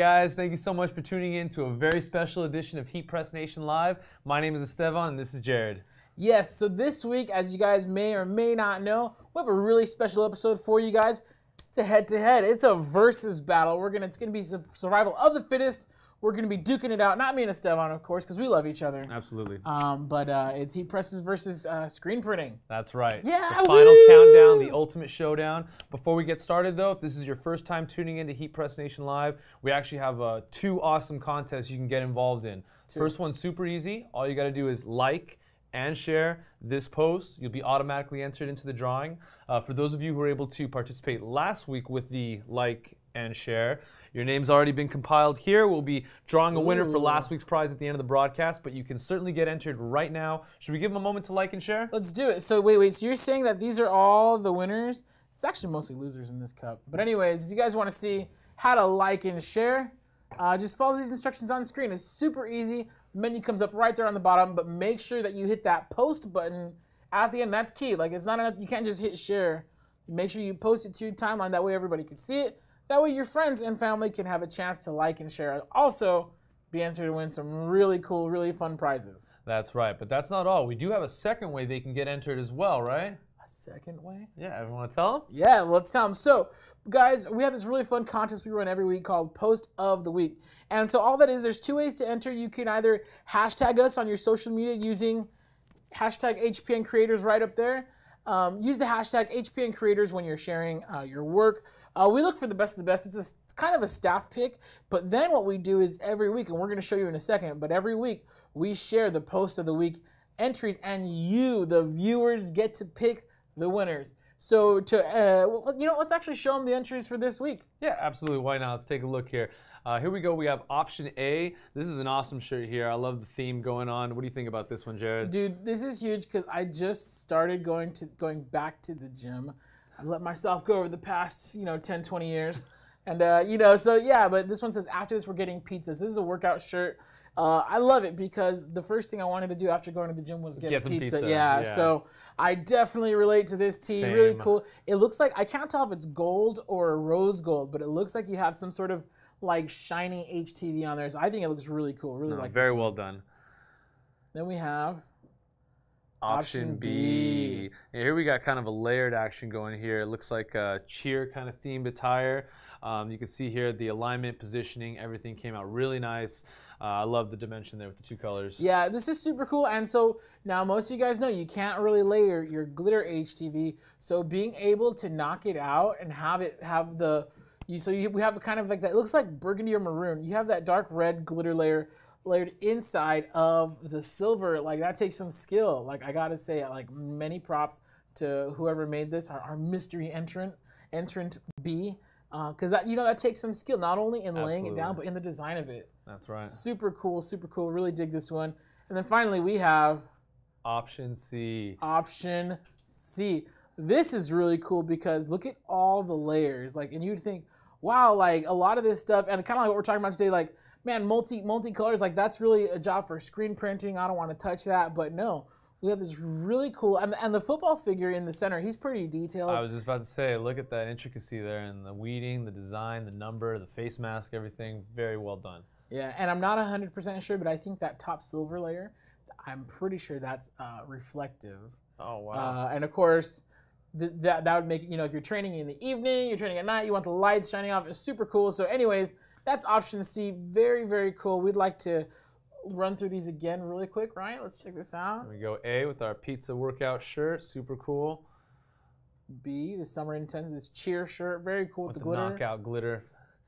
guys, thank you so much for tuning in to a very special edition of HeatPressNation Live. My name is Esteban and this is Jared. Yes, so this week, as you guys may or may not know, we have a really special episode for you guys. It's a head-to-head. It's a versus battle. It's gonna be survival of the fittest. We're gonna be duking it out. Not me and Esteban, of course, because we love each other. Absolutely. But it's heat presses versus screen printing. That's right. Yeah. The final countdown, the ultimate showdown. Before we get started, though, if this is your first time tuning into HeatPressNation Live, we actually have two awesome contests you can get involved in. First one's super easy. All you got to do is like and share this post. You'll be automatically entered into the drawing. For those of you who were able to participate last week with the like and share, your name's already been compiled here. We'll be drawing a winner for last week's prize at the end of the broadcast, but you can certainly get entered right now. Should we give them a moment to like and share? Let's do it. So wait, so you're saying that these are all the winners? It's actually mostly losers in this cup. But anyways, if you guys want to see how to like and share, just follow these instructions on the screen. It's super easy. The menu comes up right there on the bottom, but make sure that you hit that post button at the end. That's key. Like, it's not enough. You can't just hit share. Make sure you post it to your timeline. That way everybody can see it. That way your friends and family can have a chance to like and share. Also, be entered to win some really cool, really fun prizes. That's right, but that's not all. We do have a second way they can get entered as well, right? A second way? Yeah, everyone want to tell them? Yeah, let's tell them. So, guys, we have this really fun contest we run every week called Post of the Week. And so all that is, there's two ways to enter. You can either hashtag us on your social media using hashtag HPN Creators right up there. Use the hashtag HPN Creators when you're sharing your work. We look for the best of the best. It's kind of a staff pick, but then what we do is every week, and we're going to show you in a second, but every week we share the Post of the Week entries, and you, the viewers, get to pick the winners. So let's actually show them the entries for this week. Yeah, absolutely. Why not? Let's take a look here. Here we go. We have option A. This is an awesome shirt here. I love the theme going on. What do you think about this one, Jared? Dude, this is huge because I just started going back to the gym. I let myself go over the past, 10, 20 years. And, so yeah, but this one says, after this, we're getting pizzas. This is a workout shirt. I love it because the first thing I wanted to do after going to the gym was get some pizza. Yeah, so I definitely relate to this tee. Same. Really cool. It looks like, I can't tell if it's gold or rose gold, but it looks like you have some sort of like shiny HTV on there. So I think it looks really cool. Really like very well done. Then we have Option B. And here we got kind of a layered action going here. It looks like a cheer kind of themed attire. You can see here the alignment, positioning, everything came out really nice. I love the dimension there with the two colors. Yeah, this is super cool. And so now most of you guys know you can't really layer your glitter HTV. So being able to knock it out and we have kind of like that. It looks like burgundy or maroon. You have that dark red glitter layer layered inside of the silver. Like, that takes some skill. Like, I gotta say, like, many props to whoever made this, our mystery entrant B, because that takes some skill, not only in laying it down, but in the design of it. That's right. Super cool, super cool. Really dig this one. And then finally we have option C. Option C. This is really cool because look at all the layers. Like, and you'd think, wow, like a lot of this stuff, and kind of like what we're talking about today, like, man, multi-colors, like that's really a job for screen printing. I don't want to touch that, but no. We have this really cool, and the football figure in the center, he's pretty detailed. I was just about to say, look at that intricacy there, and the weeding, the design, the number, the face mask, everything, very well done. Yeah, and I'm not 100% sure, but I think that top silver layer, I'm pretty sure that's reflective. Oh, wow. And of course, that would make, if you're training in the evening, you're training at night, you want the lights shining off, it's super cool. So anyways, that's option C. Very, very cool. We'd like to run through these again really quick, right? Let's check this out. Here we go. A with our pizza workout shirt. Super cool. B, the Summer Intense, this cheer shirt. Very cool with the glitter. Knockout glitter.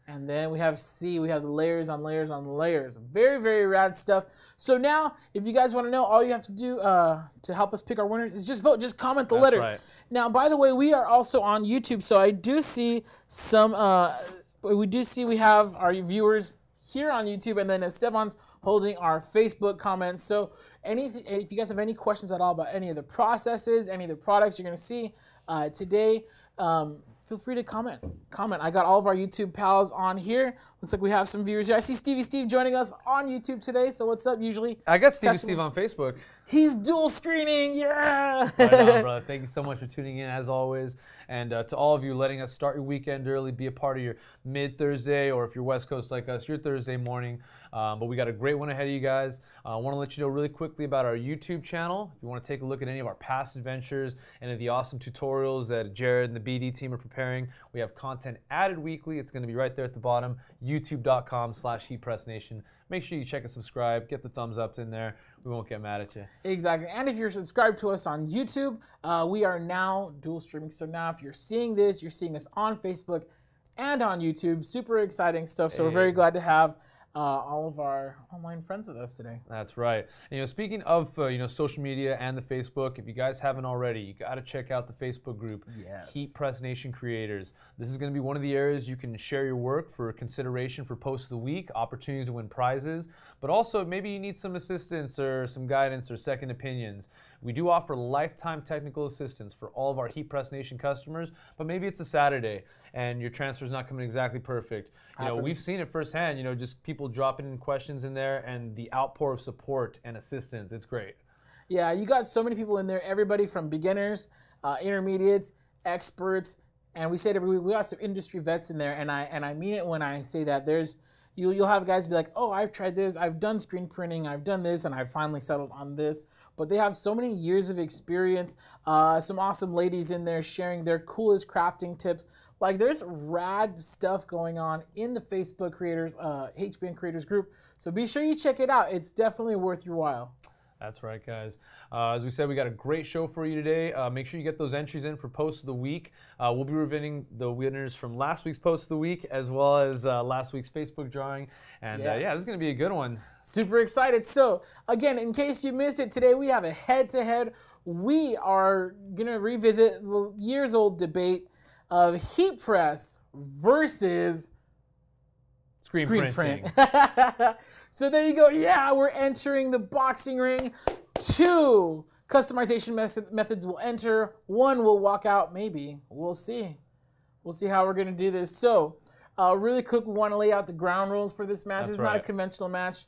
And then we have C. We have the layers on layers on layers. Very, very rad stuff. So now, if you guys want to know, all you have to do to help us pick our winners is just vote. Just comment the letter. Right. Now, by the way, we are also on YouTube, so I do see some... we have our viewers here on YouTube, and then Esteban's holding our Facebook comments. So if you guys have any questions at all about any of the processes, any of the products you're going to see today, feel free to comment. I got all of our YouTube pals on here. Looks like we have some viewers here. I see Stevie Steve joining us on YouTube today. So what's up? Usually I got Stevie Steve on Facebook. He's dual screening. Yeah. Right on, brother. Thank you so much for tuning in as always. And to all of you letting us start your weekend early, be a part of your mid-Thursday, or if you're West Coast like us, your Thursday morning. But we got a great one ahead of you guys. I want to let you know really quickly about our YouTube channel. If you want to take a look at any of our past adventures and of the awesome tutorials that Jared and the BD team are preparing, we have content added weekly. It's going to be right there at the bottom, youtube.com/HeatPressNation. Make sure you check and subscribe. Get the thumbs ups in there. We won't get mad at you. Exactly. And if you're subscribed to us on YouTube, we are now dual streaming. So now if you're seeing this, you're seeing us on Facebook and on YouTube. Super exciting stuff. So we're very glad to have all of our online friends with us today. That's right. And, speaking of social media and the Facebook, if you guys haven't already, you got to check out the Facebook group, HeatPressNation Creators. This is going to be one of the areas you can share your work for consideration for Post of the Week, opportunities to win prizes, but also maybe you need some assistance or some guidance or second opinions. We do offer lifetime technical assistance for all of our HeatPressNation customers, but maybe it's a Saturday and your transfer is not coming exactly perfect. We've seen it firsthand, just people dropping in questions in there and the outpour of support and assistance. It's great. Yeah, you got so many people in there, everybody from beginners, intermediates, experts, and we say it every week, we got some industry vets in there, and I mean it when I say that. You'll have guys be like, oh, I've tried this, I've done screen printing, I've done this, and I've finally settled on this. But they have so many years of experience, some awesome ladies in there sharing their coolest crafting tips. Like, there's rad stuff going on in the Facebook creators, HBN creators group. So be sure you check it out. It's definitely worth your while. That's right, guys. As we said, we got a great show for you today. Make sure you get those entries in for Post of the Week. We'll be revealing the winners from last week's Post of the Week as well as last week's Facebook drawing. And yeah, this is going to be a good one. Super excited. So, again, in case you missed it, today we have a head-to-head. We are going to revisit the years-old debate of heat press versus screen print. So there you go. Yeah, we're entering the boxing ring. 2 customization methods will enter. 1 will walk out, maybe. We'll see. We'll see how we're going to do this. So really quick, we want to lay out the ground rules for this match. It's not a conventional match.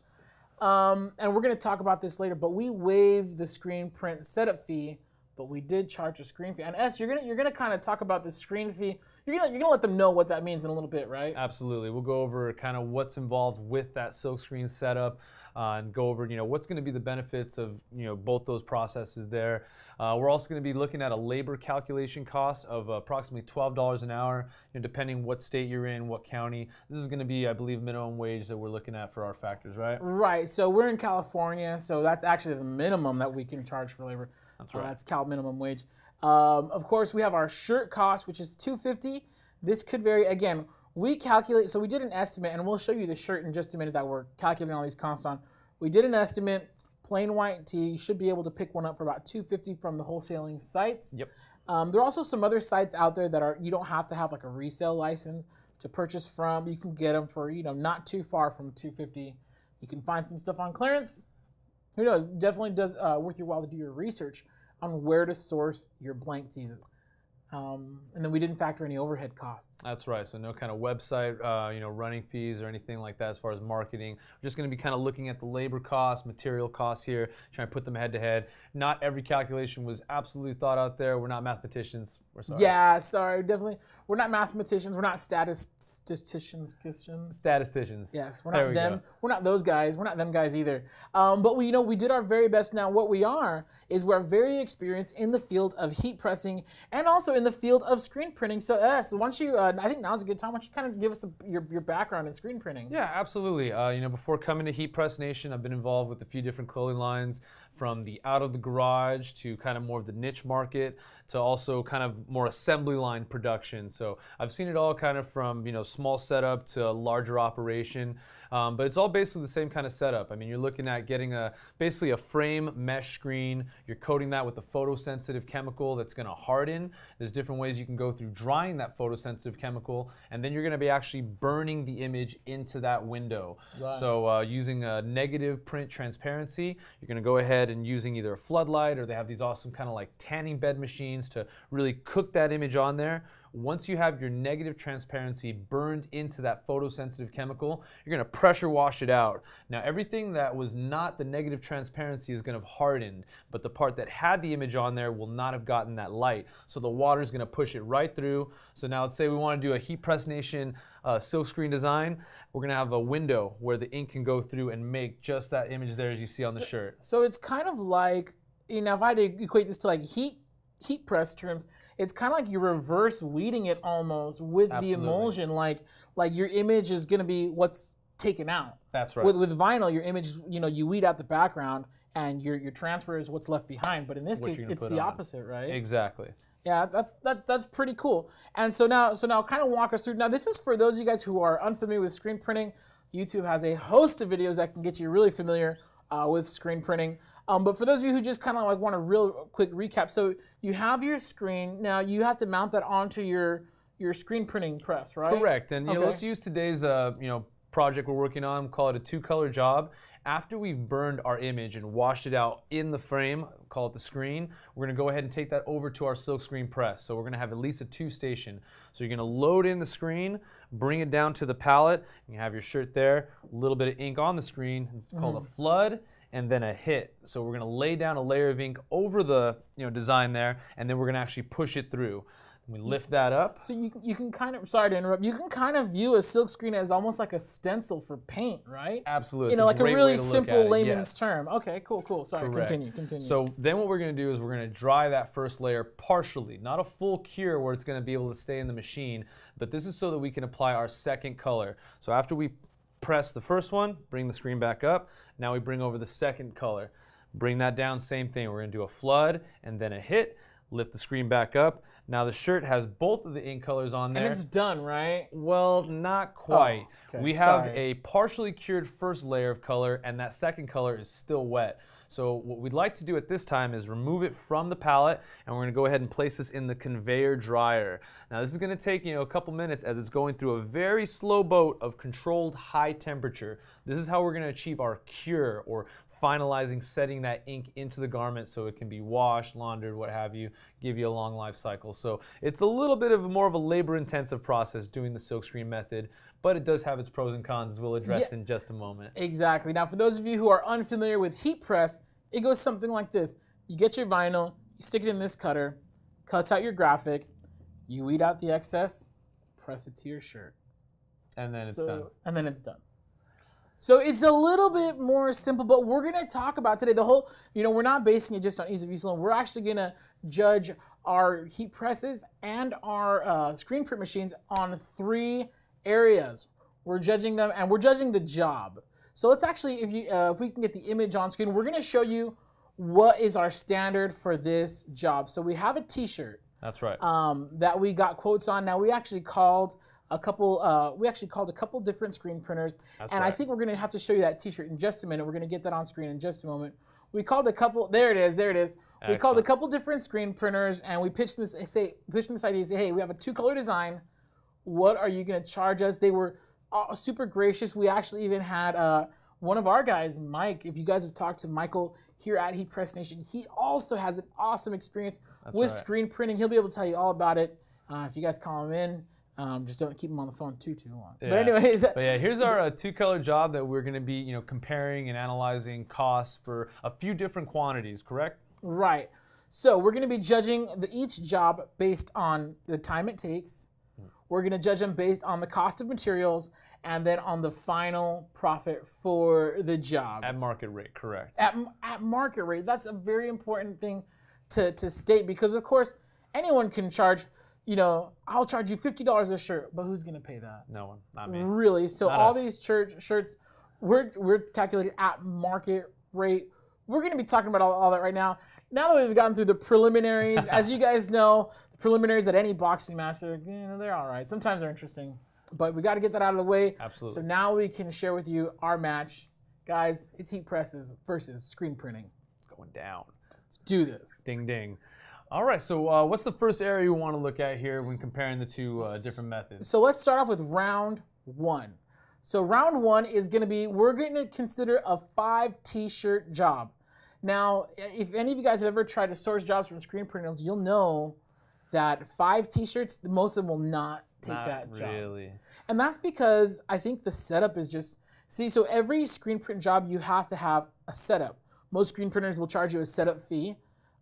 And we're going to talk about this later, but we waived the screen print setup fee, but we did charge a screen fee. And S, you're gonna kind of talk about the screen fee. You're gonna let them know what that means in a little bit, right? Absolutely. We'll go over kind of what's involved with that silkscreen setup, and go over what's going to be the benefits of both those processes there. We're also going to be looking at a labor calculation cost of approximately $12 an hour, depending what state you're in, what county. This is going to be, I believe, minimum wage that we're looking at for our factors, right? Right. So we're in California, so that's actually the minimum that we can charge for labor. That's right. That's Cal minimum wage. Of course, we have our shirt cost, which is $250. This could vary. Again, we calculate, so we did an estimate, and we'll show you the shirt in just a minute that we're calculating all these costs on. We did an estimate, plain white tee, you should be able to pick one up for about $250 from the wholesaling sites. Yep. There are also some other sites out there that you don't have to have like a resale license to purchase from. You can get them for, not too far from $250. You can find some stuff on clearance. Who knows? Definitely does worth your while to do your research on where to source your blank tees. And then we didn't factor any overhead costs. That's right. So no kind of website, running fees or anything like that as far as marketing. We're just going to be kind of looking at the labor costs, material costs here, trying to put them head to head. Not every calculation was absolutely thought out there. We're not mathematicians. We're sorry. Yeah, sorry. Definitely. We're not mathematicians. We're not statisticians. Statisticians. Yes, we're not them. We're not those guys. We're not them guys either. But we did our very best. Now, what we are is we're very experienced in the field of heat pressing and also in the field of screen printing. So, why don't you? I think now's a good time. Why don't you kind of give us your background in screen printing? Yeah, absolutely. Before coming to HeatPressNation, I've been involved with a few different clothing lines, from the out of the garage to kind of more of the niche market to also kind of more assembly line production. So I've seen it all kind of from small setup to a larger operation. But it's all basically the same kind of setup. I mean, you're looking at getting basically a frame mesh screen. You're coating that with a photosensitive chemical that's going to harden. There's different ways you can go through drying that photosensitive chemical, and then you're going to be actually burning the image into that window. Right. So using a negative print transparency, you're going to go ahead and using either a floodlight, or they have these awesome kind of like tanning bed machines to really cook that image on there. once you have your negative transparency burned into that photosensitive chemical, you're going to pressure wash it out. Now, everything that was not the negative transparency is going to have hardened, but the part that had the image on there will not have gotten that light. So the water is going to push it right through. So now let's say we want to do a HeatPressNation silkscreen design. We're going to have a window where the ink can go through and make just that image there as you see on the shirt. So it's kind of like, you know, if I had to equate this to like heat press terms, it's kind of like you're reverse weeding it almost with the emulsion. Like your image is going to be what's taken out. That's right. With vinyl, your image, you know, you weed out the background and your transfer is what's left behind. But in this case, it's the opposite, right? Exactly. Yeah, that's pretty cool. And so now kind of walk us through. Now this is for those of you guys who are unfamiliar with screen printing. YouTube has a host of videos that can get you really familiar with screen printing. But for those of you who just kind of like want a real quick recap, so you have your screen. Now you have to mount that onto your screen printing press, right? Correct. And you know, let's use today's project we're working on. Call it a 2-color job. After we've burned our image and washed it out in the frame, call it the screen, we're going to go ahead and take that over to our silkscreen press. So we're going to have at least a 2-station. So you're going to load in the screen, bring it down to the palette. You have your shirt there, a little bit of ink on the screen. It's called a flood. And then a hit. So we're going to lay down a layer of ink over the design there, and then we're going to actually push it through. We lift that up. So you can kind of, sorry to interrupt, you can kind of view a silk screen as almost like a stencil for paint, right? Absolutely. You know, like a really simple layman's term. Okay, cool. Sorry, correct. Continue. So then what we're going to do is we're going to dry that first layer partially. Not a full cure where it's going to be able to stay in the machine, but this is so that we can apply our second color. So after we press the first one, bring the screen back up. Now we bring over the second color. Bring that down, same thing. We're going to do a flood and then a hit. Lift the screen back up. Now the shirt has both of the ink colors on there. And it's done, right? Well, not quite. Oh, okay. We have a partially cured first layer of color, and that second color is still wet. So what we'd like to do at this time is remove it from the palette, and we're going to go ahead and place this in the conveyor dryer. Now this is going to take a couple minutes as it's going through a very slow boat of controlled high temperature. This is how we're going to achieve our cure, or finalizing setting that ink into the garment so it can be washed, laundered, what have you, give you a long life cycle. So it's a little bit of more of a labor-intensive process doing the silkscreen method, but it does have its pros and cons, as we'll address in just a moment. Exactly. Now, for those of you who are unfamiliar with heat press, it goes something like this. You get your vinyl, you stick it in this cutter, cuts out your graphic, you weed out the excess, press it to your shirt. And then it's done. And then it's done. So it's a little bit more simple, but we're going to talk about today the whole, we're not basing it just on ease of use alone. We're actually going to judge our heat presses and our screen print machines on 3 areas. We're judging them, and we're judging the job. So let's actually, if we can get the image on screen, we're going to show you what is our standard for this job. So we have a t-shirt. That's right. That we got quotes on. Now we actually called a couple different screen printers, and I think we're going to have to show you that t-shirt in just a minute. We're going to get that on screen in just a moment. We called a couple, there it is. We called a couple different screen printers, and we pitched them this idea, say, hey, we have a 2-color design. What are you going to charge us? They were super gracious. We actually even had one of our guys, Mike. If you guys have talked to Michael here at HeatPressNation, he also has an awesome experience with screen printing. He'll be able to tell you all about it. If you guys call him in, just don't keep him on the phone too long. Yeah. But anyways, here's our 2-color job that we're going to be, comparing and analyzing costs for a few different quantities. Correct? Right. So we're going to be judging each job based on the time it takes. We're going to judge them based on the cost of materials, and then on the final profit for the job. At market rate, correct. At market rate. That's a very important thing to state, because of course anyone can charge. I'll charge you $50 a shirt, but who's gonna pay that? No one, not me. Really? So not all us. These shirts, we're calculated at market rate. We're gonna be talking about all that right now. Now that we've gotten through the preliminaries, as you guys know, the preliminaries at any boxing match, they're all right. Sometimes they're interesting, but we got to get that out of the way. Absolutely. So now we can share with you our match, guys. It's heat presses versus screen printing. Going down. Let's do this. Ding ding. All right, so what's the first area you want to look at here when comparing the 2 different methods? So let's start off with round 1. So round 1 is going to be, we're going to consider a 5 t-shirt job. Now, if any of you guys have ever tried to source jobs from screen printers, you'll know that 5 t-shirts, most of them will not take that job. Really. And that's because I think the setup is just, so every screen print job, you have to have a setup. Most screen printers will charge you a setup fee.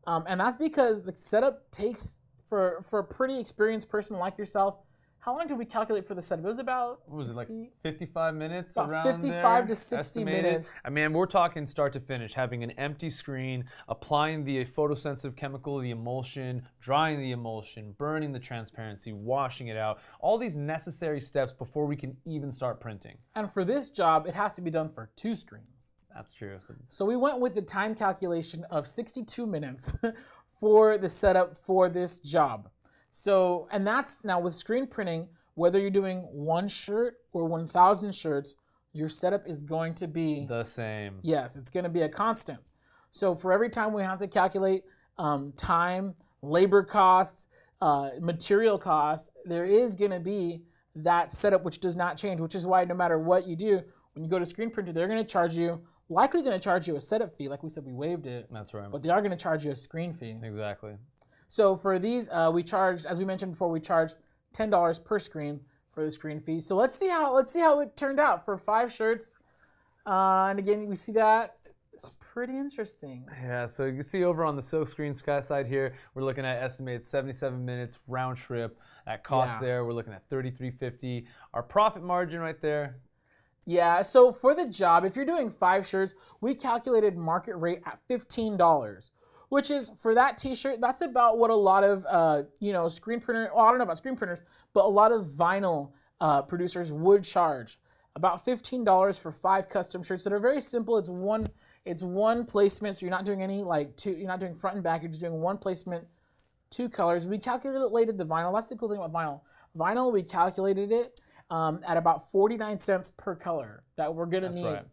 And that's because the setup takes, for a pretty experienced person like yourself, how long did we calculate for the setup? It was about, what was it, like 55 minutes about around 55 there, to 60 estimated? minutes. I mean, we're talking start to finish, having an empty screen, applying the photosensitive chemical, the emulsion, drying the emulsion, burning the transparency, washing it out, all these necessary steps before we can even start printing. And for this job, it has to be done for 2 screens. That's true. So we went with the time calculation of 62 minutes for the setup for this job. So, and that's now with screen printing, whether you're doing 1 shirt or 1,000 shirts, your setup is going to be the same. Yes, it's going to be a constant. So for every time we have to calculate time, labor costs, material costs, there is going to be that setup which does not change, which is why no matter what you do, when you go to screen printer, they're going to charge you, likely going to charge you a setup fee. Like we said, we waived it. That's right. But they are going to charge you a screen fee. Exactly. So for these, we charged, as we mentioned before, we charged $10 per screen for the screen fee. So let's see how it turned out for 5 shirts. And again, we see that it's pretty interesting. Yeah, so you can see over on the silk screen side here, we're looking at estimated 77 minutes round trip. At cost there, we're looking at $33.50. Our profit margin right there. Yeah, so for the job, if you're doing 5 shirts, we calculated market rate at $15. Which is, for that t-shirt, that's about what a lot of, screen printer, well, I don't know about screen printers, but a lot of vinyl producers would charge. About $15 for 5 custom shirts that are very simple. It's one placement, so you're not doing any, you're not doing front and back, you're just doing 1 placement, 2 colors. We calculated the vinyl. That's the cool thing about vinyl. Vinyl, we calculated it at about 49 cents per color that we're gonna need. Right.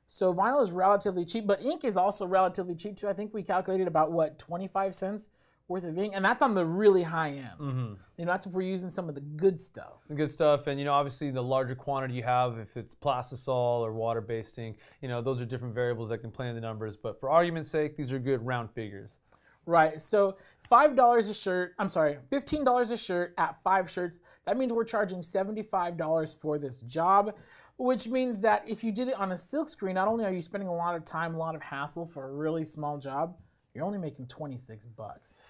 So vinyl is relatively cheap, but ink is also relatively cheap too. I think we calculated about, 25 cents worth of ink, and that's on the really high end. Mm-hmm. That's if we're using some of the good stuff. The good stuff, and obviously the larger quantity you have, if it's plastisol or water-based ink, those are different variables that can play in the numbers, but for argument's sake, these are good round figures. Right, so $15 a shirt at 5 shirts. That means we're charging $75 for this job, which means that if you did it on a silk screen, not only are you spending a lot of time, a lot of hassle for a really small job, you're only making 26 bucks.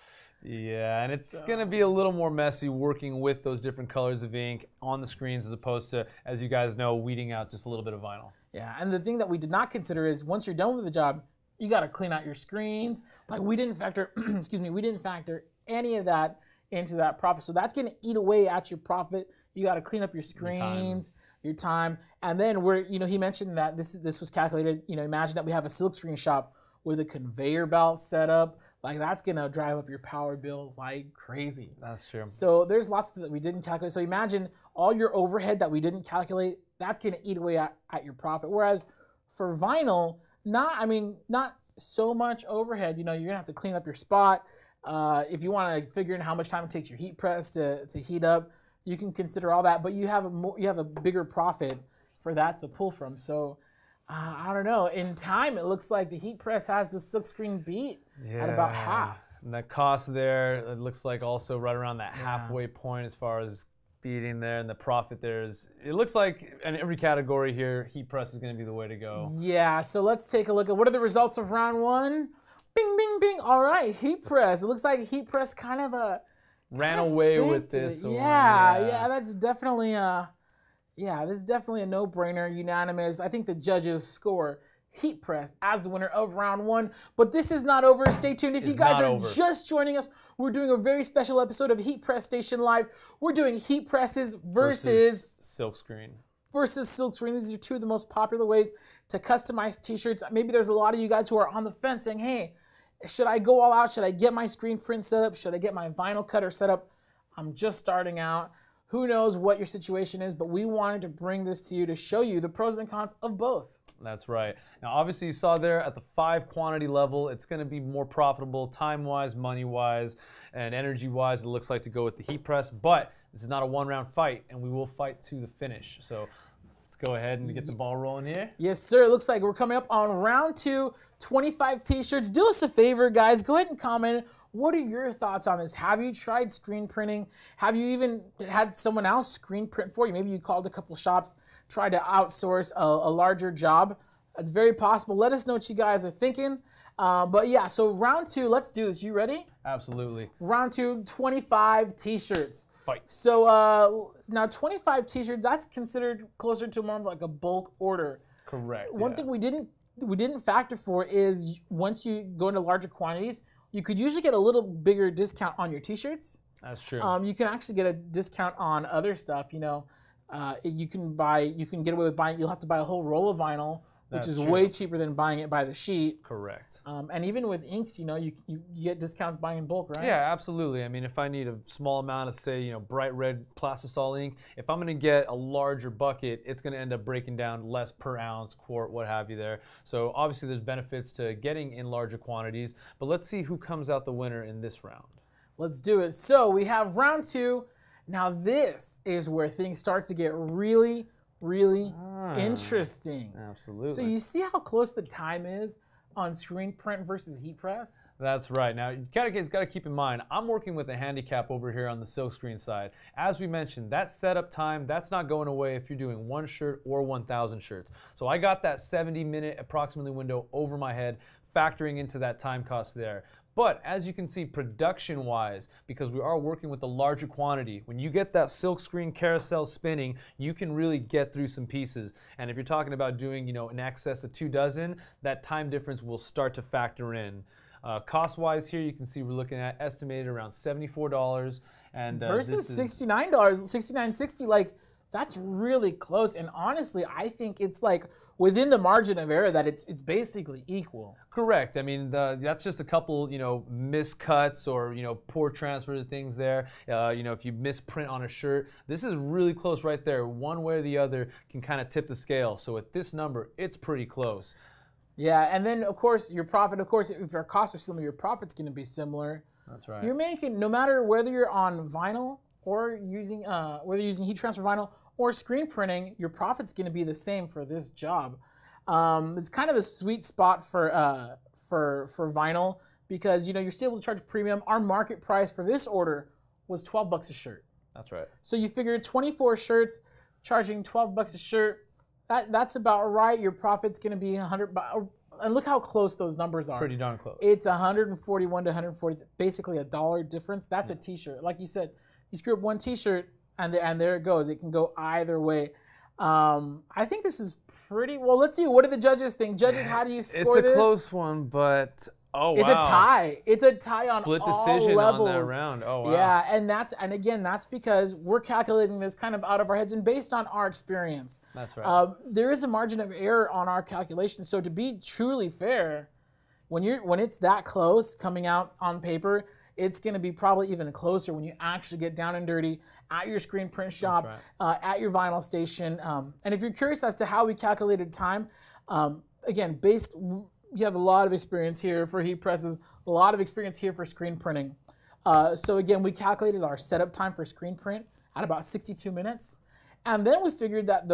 Yeah, and it's going to be a little more messy working with those different colors of ink on the screens as opposed to, as you guys know, weeding out just a little bit of vinyl. Yeah, and the thing that we did not consider is once you're done with the job, you got to clean out your screens. Like we didn't factor, we didn't factor any of that into that profit. So that's going to eat away at your profit. You got to clean up your screens, your time. And then he mentioned that this was calculated, imagine that we have a silk screen shop with a conveyor belt set up. Like that's going to drive up your power bill like crazy. That's true. So there's lots that we didn't calculate. So imagine all your overhead that we didn't calculate, that's going to eat away at your profit. Whereas for vinyl, not so much overhead. You're going to have to clean up your spot. If you want to figure in how much time it takes your heat press to heat up, you can consider all that. But you have a bigger profit for that to pull from. So I don't know. In time, it looks like the heat press has the silk screen beat at about half. And that cost there, it looks like also right around that halfway point as far as beating there, and the profit there is, it looks like in every category here, heat press is going to be the way to go. Yeah, so let's take a look at what are the results of round 1. Bing, bing, bing. All right, heat press. It looks like heat press kind of ran away with this. Yeah, that's definitely this is definitely a no-brainer, unanimous. I think the judges score heat press as the winner of round 1. But this is not over. Stay tuned. If you guys are just joining us, we're doing a very special episode of HeatPressNation Live. We're doing heat presses versus silk screen. These are 2 of the most popular ways to customize t-shirts. Maybe there's a lot of you guys who are on the fence saying, hey, should I go all out? Should I get my screen print set up? Should I get my vinyl cutter set up? I'm just starting out. Who knows what your situation is, but we wanted to bring this to you to show you the pros and cons of both. That's right. Now, obviously, you saw there at the 5 quantity level, it's going to be more profitable time-wise, money-wise, and energy-wise. It looks like to go with the heat press, but this is not a one-round fight, and we will fight to the finish. So let's go ahead and get the ball rolling here. Yes, sir. It looks like we're coming up on round 2, 25 t-shirts. Do us a favor, guys. Go ahead and comment What are your thoughts on this? Have you tried screen printing? Have you even had someone else screen print for you? Maybe you called a couple shops, tried to outsource a larger job. It's very possible. Let us know what you guys are thinking. But yeah, so round 2, let's do this. You ready? Absolutely. Round 2, 25 t-shirts. Fight. So now 25 t-shirts, that's considered closer to more of like a bulk order. Correct. One thing we didn't factor for is once you go into larger quantities, you could usually get a little bigger discount on your t-shirts. That's true. You can actually get a discount on other stuff. You know, you can get away with buying. You'll have to buy a whole roll of vinyl, which is way cheaper than buying it by the sheet. Correct. And even with inks, you know, you get discounts buying in bulk, right? Yeah, absolutely. I mean, if I need a small amount of, say, bright red plastisol ink, if I'm going to get a larger bucket, it's going to end up breaking down less per ounce, quart, what have you there. So obviously there's benefits to getting in larger quantities, but let's see who comes out the winner in this round. Let's do it. So we have round 2. Now this is where things start to get really interesting. Absolutely. So you see how close the time is on screen print versus heat press? That's right. Now, you got to keep in mind, I'm working with a handicap over here on the silkscreen side. As we mentioned, that setup time, that's not going away if you're doing 1 shirt or 1,000 shirts. So I got that 70-minute approximately window over my head, factoring into that time cost there. But as you can see, production-wise, because we are working with a larger quantity, when you get that silkscreen carousel spinning, you can really get through some pieces. And if you're talking about doing, in excess of 2 dozen, that time difference will start to factor in. Cost-wise here, you can see we're looking at estimated around $74. And versus $69, $69.60, like, that's really close. And honestly, I think it's like within the margin of error that it's basically equal. Correct. I mean, that's just a couple, miscuts or, poor transfers of things there. If you misprint on a shirt, this is really close right there. One way or the other can kind of tip the scale. So at this number, it's pretty close. Yeah, and then, of course, your profit, if your costs are similar, your profit's going to be similar. That's right. You're making, no matter whether you're on vinyl or using heat transfer vinyl or screen printing, your profit's going to be the same for this job. It's kind of a sweet spot for vinyl because you're still able to charge premium. Our market price for this order was $12 a shirt. That's right. So you figure 24 shirts, charging $12 a shirt. That's about right. Your profit's going to be $100. And look how close those numbers are. Pretty darn close. It's 141 to 140, basically $1 difference. That's a t-shirt. Like you said, you screw up one t-shirt, and there it goes. It can go either way. I think this is pretty well. Let's see. What do the judges think? Judges, how do you score this? It's a close one, but it's a tie. It's a tie on split all decision levels. on that round. Oh wow. Yeah, and again, that's because we're calculating this kind of out of our heads and based on our experience. That's right. There is a margin of error on our calculations. So to be truly fair, when it's that close coming out on paper, it's going to be probably even closer when you actually get down and dirty at your screen print shop, at your vinyl station. And if you're curious as to how we calculated time, again, you have a lot of experience here for heat presses, a lot of experience here for screen printing. So again, we calculated our setup time for screen print at about 62 minutes. And then we figured that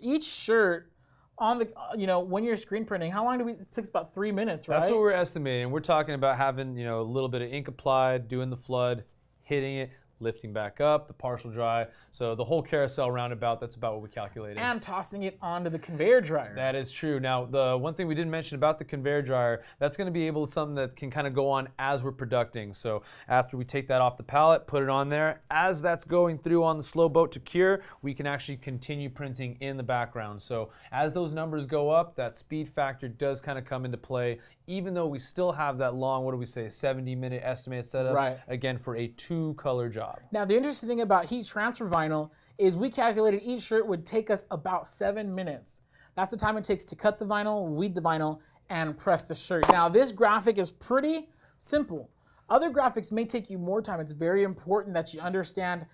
each shirt on the, when you're screen printing, how long it takes about 3 minutes, right? That's what we're estimating. We're talking about having, a little bit of ink applied, doing the flood, hitting it, lifting back up, the partial dry. So the whole carousel roundabout, that's about what we calculated. And tossing it onto the conveyor dryer. That is true. Now, the one thing we didn't mention about the conveyor dryer, that's going to be something that can kind of go on as we're producting. So after we take that off the pallet, put it on there, as that's going through on the slow boat to cure, we can actually continue printing in the background. So as those numbers go up, that speed factor does kind of come into play, even though we still have that long, 70-minute estimated setup, again, for a 2-color job. Now, the interesting thing about heat transfer vinyl is we calculated each shirt would take us about 7 minutes. That's the time it takes to cut the vinyl, weed the vinyl, and press the shirt. Now, this graphic is pretty simple. Other graphics may take you more time. It's very important that you understand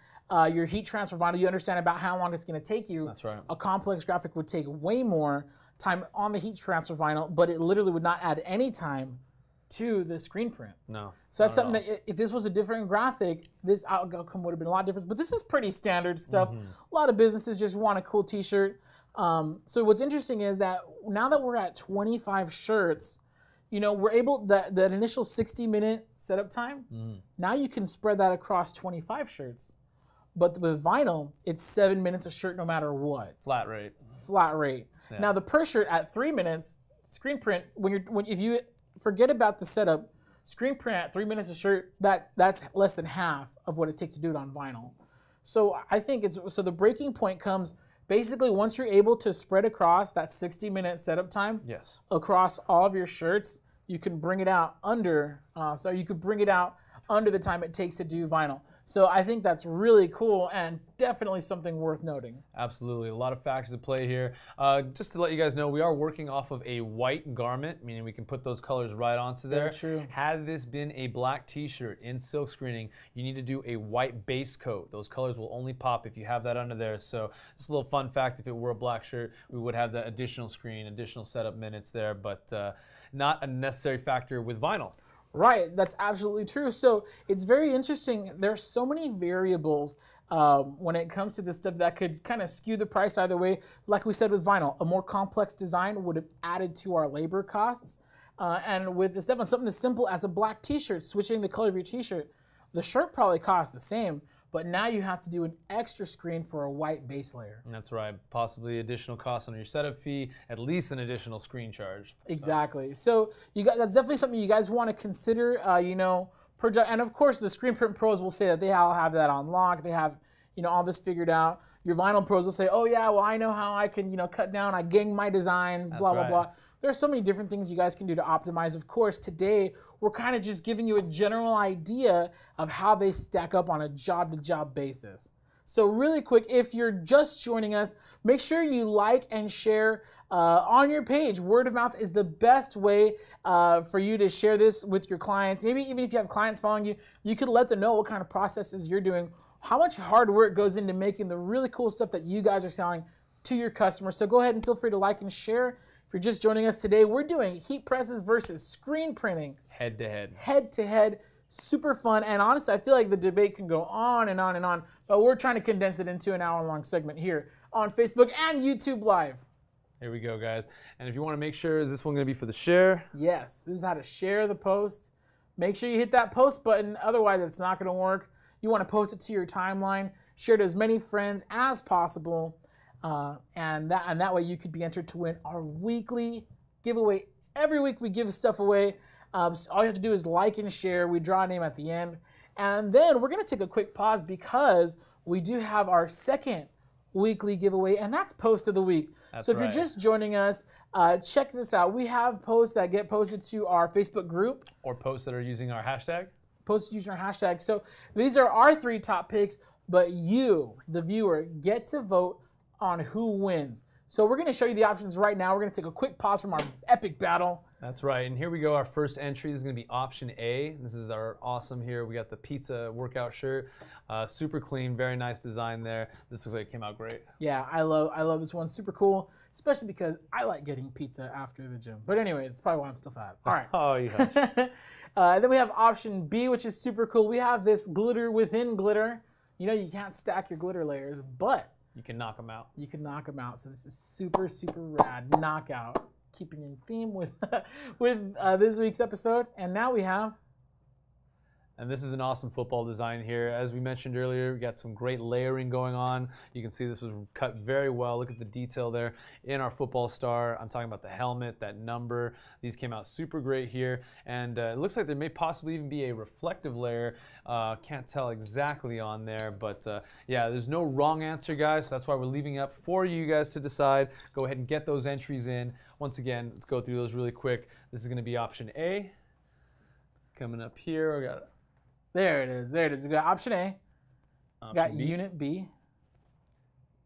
your heat transfer vinyl. You understand about how long it's going to take you. That's right. A complex graphic would take way more time on the heat transfer vinyl, but it literally would not add any time to the screen print. No. So that's something that if this was a different graphic, this outcome would have been a lot different. But this is pretty standard stuff. A lot of businesses just want a cool t-shirt. So what's interesting is that now that we're at 25 shirts, we're able, that initial 60-minute setup time, now you can spread that across 25 shirts. But with vinyl, it's 7 minutes a shirt no matter what. Flat rate. Flat rate. Yeah. Now the per shirt at 3 minutes, screen print, if you forget about the setup, screen print at 3 minutes a shirt, that's less than half of what it takes to do it on vinyl. So I think so the breaking point comes basically once you're able to spread across that 60-minute setup time across all of your shirts, you can bring it out under the time it takes to do vinyl. So I think that's really cool and definitely something worth noting. Absolutely. A lot of factors at play here. Just to let you guys know, we are working off of a white garment, meaning we can put those colors right onto there. Very true. Had this been a black t-shirt in silk screening, you need to do a white base coat. Those colors will only pop if you have that under there. So just a little fun fact, if it were a black shirt, we would have that additional screen, additional setup minutes there, but not a necessary factor with vinyl. Right, that's absolutely true. So it's very interesting. There's so many variables when it comes to this stuff that could kind of skew the price either way. Like we said with vinyl, a more complex design would have added to our labor costs. And with the stuff on something as simple as a black t-shirt, switching the color of your t-shirt, the shirt probably costs the same, but now you have to do an extra screen for a white base layer. That's right. Possibly additional costs on your setup fee, at least an additional screen charge. Exactly. So that's definitely something you guys want to consider, per job. And of course, the screen print pros will say that they all have that on lock. They have, all this figured out. Your vinyl pros will say, oh yeah, well I know how I can, cut down, I gang my designs, blah, blah, blah. There are so many different things you guys can do to optimize. Of course, today we're kind of just giving you a general idea of how they stack up on a job-to-job basis. So really quick, if you're just joining us, make sure you like and share on your page. Word of mouth is the best way for you to share this with your clients. Maybe even if you have clients following you, you could let them know what kind of processes you're doing, how much hard work goes into making the really cool stuff that you guys are selling to your customers. So go ahead and feel free to like and share. If you're just joining us today, we're doing heat presses versus screen printing. Head to head. Head to head. Super fun. And honestly, I feel like the debate can go on and on and on, but we're trying to condense it into an hour-long segment here on Facebook and YouTube Live. Here we go, guys. And if you want to make sure, is this one going to be for the share? Yes. This is how to share the post. Make sure you hit that post button. Otherwise, it's not going to work. You want to post it to your timeline. Share it to as many friends as possible. And that way you could be entered to win our weekly giveaway. Every week we give stuff away. So all you have to do is like and share. We draw a name at the end. And then we're going to take a quick pause because we do have our second weekly giveaway, and that's Post of the Week. So if you're just joining us, check this out. We have posts that get posted to our Facebook group. Or posts that are using our hashtag. Posts using our hashtag. So these are our 3 top picks, but you, the viewer, get to vote on who wins. So we're going to show you the options right now. We're going to take a quick pause from our epic battle. That's right. And here we go. Our first entry is going to be option A. This is our awesome here. We got the pizza workout shirt. Super clean. Very nice design there. This looks like it came out great. Yeah, I love this one. Super cool, especially because I like getting pizza after the gym. But anyway, it's probably why I'm still fat. All right. Oh, yeah. Then we have option B, which is super cool. We have this glitter within glitter. You can't stack your glitter layers, but you can knock them out. You can knock them out. So this is super, super rad. Knockout. Keeping in theme with this week's episode. And now we have... And this is an awesome football design here. As we mentioned earlier, we got some great layering going on. You can see this was cut very well. Look at the detail there in our football star. I'm talking about the helmet, that number. These came out super great here. And it looks like there may possibly even be a reflective layer. Can't tell exactly on there. But yeah, there's no wrong answer, guys. So that's why we're leaving it up for you guys to decide. Go ahead and get those entries in. Once again, let's go through those really quick. This is going to be option A. Coming up here, we got... There it is. There it is. We got option A. Option got B. unit B.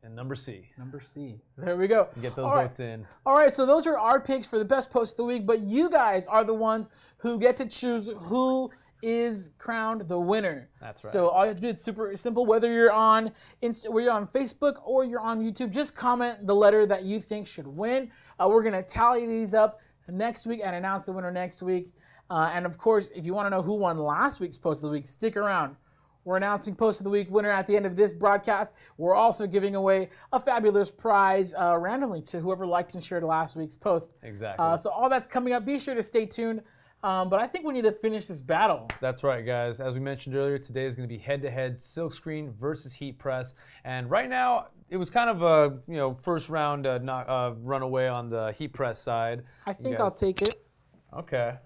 And number C. Number C. There we go. Get those votes in. All right, so those are our picks for the best post of the week, but you guys are the ones who get to choose who is crowned the winner. That's right. So all you have to do is super simple. Whether you're on Facebook or you're on YouTube, just comment the letter that you think should win. We're going to tally these up next week and announce the winner next week. And of course, if you want to know who won last week's post of the week, stick around. We're announcing Post of the Week winner at the end of this broadcast. We're also giving away a fabulous prize randomly to whoever liked and shared last week's post. Exactly. So all that's coming up. Be sure to stay tuned. But I think we need to finish this battle. That's right, guys. As we mentioned earlier, today is going to be head-to-head silkscreen versus heat press. And right now, it was kind of a first round runaway on the heat press side. I think I'll take it. Okay.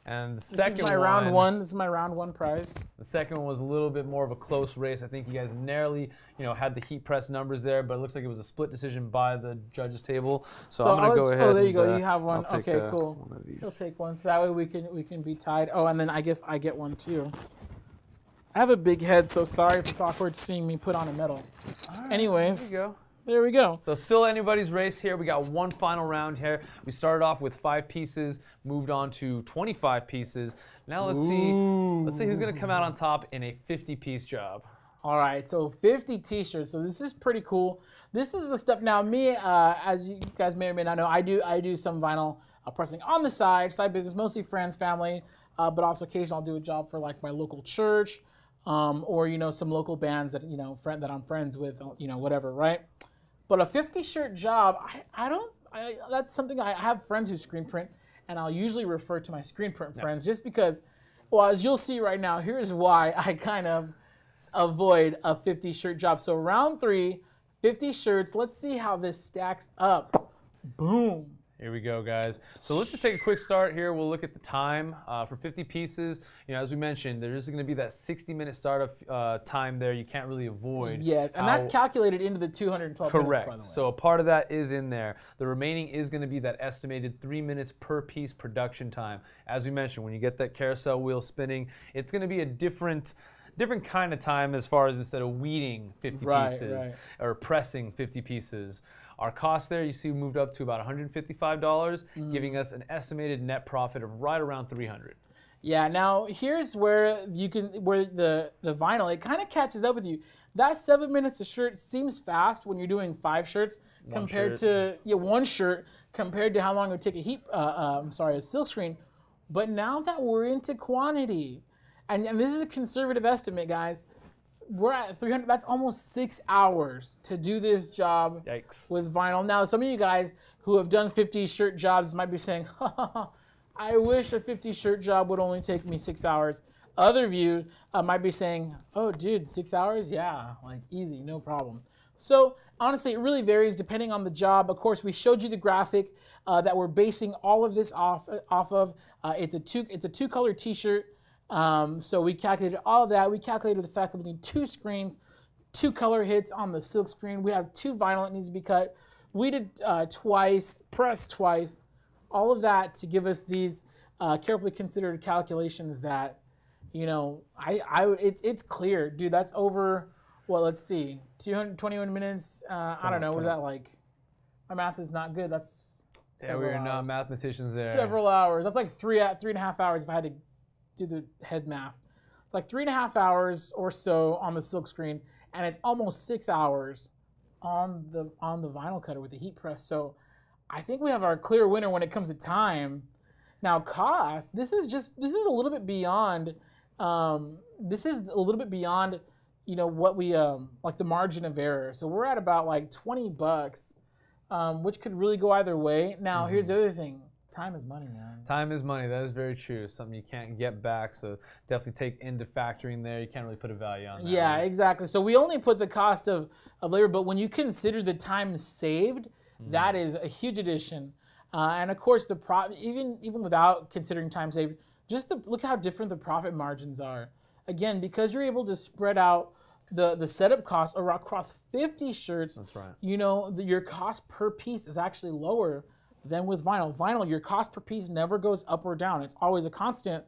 And the second This is my round one. This is my round one prize. The second one was a little bit more of a close race. I think you guys narrowly, had the heat press numbers there, but it looks like it was a split decision by the judges table. So I'm gonna go ahead. Oh, there you go. You have one. I'll take, okay, cool. One of these. You'll take one, so that way we can be tied. Oh, and then I guess I get one too. I have a big head, so sorry if it's awkward seeing me put on a medal. Right, Anyways. There you go. There we go. So still anybody's race here. We got one final round here. We started off with 5 pieces, moved on to 25 pieses. Now let's see who's gonna come out on top in a 50-piece job. All right, so 50 t-shirts. So this is pretty cool. This is the stuff. Now me, as you guys may or may not know, I do some vinyl pressing on the side business, mostly friends, family, but also occasionally I'll do a job for like my local church, or some local bands that that I'm friends with, whatever, right? But a 50-shirt job, that's something I have friends who screen print, and I'll usually refer to my screen print friends just because, well, as you'll see right now, here's why I kind of avoid a 50-shirt job. So round 3, 50 shirts. Let's see how this stacks up. Boom. Here we go, guys. So let's just take a quick start here. We'll look at the time for 50 pieces. As we mentioned, there's going to be that 60-minute startup time there. You can't really avoid. Yes, and that's calculated into the 212 minutes, by the way. So a part of that is in there. The remaining is going to be that estimated 3 minutes per piece production time. As we mentioned, when you get that carousel wheel spinning, it's going to be a different kind of time as far as instead of weeding 50 pieces or pressing 50 pieces. Our cost there, you see, moved up to about $155, giving us an estimated net profit of right around $300. Yeah. Now here's where the vinyl, it kind of catches up with you. That 7 minutes a shirt seems fast when you're doing 5 shirts compared to one shirt compared to how long it would take a silk screen. But now that we're into quantity, and this is a conservative estimate, guys. We're at 300. That's almost 6 hours to do this job. Yikes. With vinyl. Now, some of you guys who have done 50 shirt jobs might be saying, I wish a 50 shirt job would only take me 6 hours. Other of you might be saying, oh, dude, 6 hours? Yeah, like easy, no problem. So honestly, it really varies depending on the job. Of course, we showed you the graphic that we're basing all of this off of. It's a two-color T-shirt. So we calculated all of that. We calculated the fact that we need 2 screens, 2 color hits on the silk screen. We have 2 vinyl that needs to be cut. We did twice, pressed twice, all of that to give us these carefully considered calculations that, it's clear, dude. That's over. Well, let's see, 221 minutes. I don't know. Was that like? My math is not good. That's we're not mathematicians there. Several hours. That's like 3.5 hours if I had to do the head math. It's like 3.5 hours or so on the silk screen, and it's almost 6 hours on the vinyl cutter with the heat press. So I think we have our clear winner when it comes to time. Now cost, this is a little bit beyond. What we like the margin of error. So we're at about like $20, which could really go either way. Now here's the other thing. Time is money, man. Time is money. That is very true. Something you can't get back. So definitely take into factoring there. You can't really put a value on that. Yeah, exactly. So we only put the cost of labor, but when you consider the time saved, that is a huge addition. And of course, even without considering time saved, look how different the profit margins are. Again, because you're able to spread out the setup costs across 50 shirts. That's right. Your cost per piece is actually lower than with vinyl. Vinyl, your cost per piece never goes up or down. It's always a constant.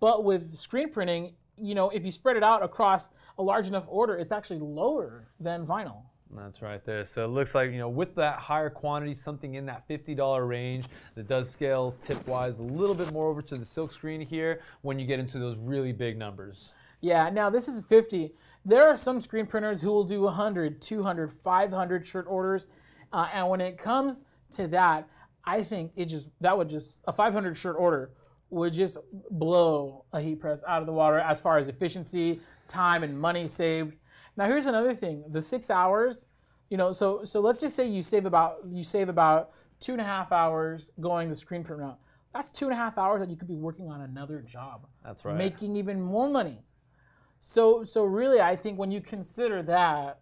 But with screen printing, if you spread it out across a large enough order, it's actually lower than vinyl. That's right there. So it looks like, with that higher quantity, something in that $50 range that does scale tip-wise a little bit more over to the silk screen here when you get into those really big numbers. Yeah, now this is 50. There are some screen printers who will do 100, 200, 500 shirt orders. And when it comes to that, I think a 500 shirt order would just blow a heat press out of the water as far as efficiency, time, and money saved. Now here's another thing: the 6 hours. So let's just say you save about 2.5 hours going the screen print route. That's 2.5 hours that you could be working on another job. That's right. Making even more money. So really, I think when you consider that,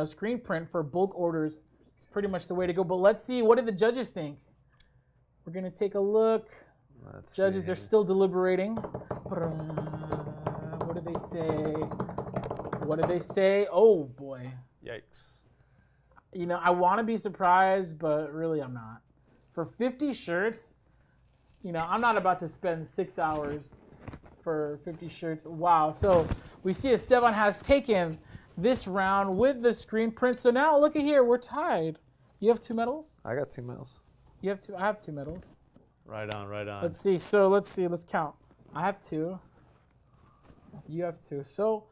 screen print for bulk orders is pretty much the way to go. But let's see, what did the judges think? We're gonna take a look. Judges are still deliberating. What did they say? What did they say? Oh boy. Yikes. I want to be surprised, but really I'm not. For 50 shirts, I'm not about to spend 6 hours for 50 shirts. Wow. So we see Esteban has taken this round with the screen print. So now look at here, we're tied. You have 2 medals? I got 2 medals. You have 2. I have 2 medals. Right on, right on. Let's see. So let's count. I have 2. You have 2. So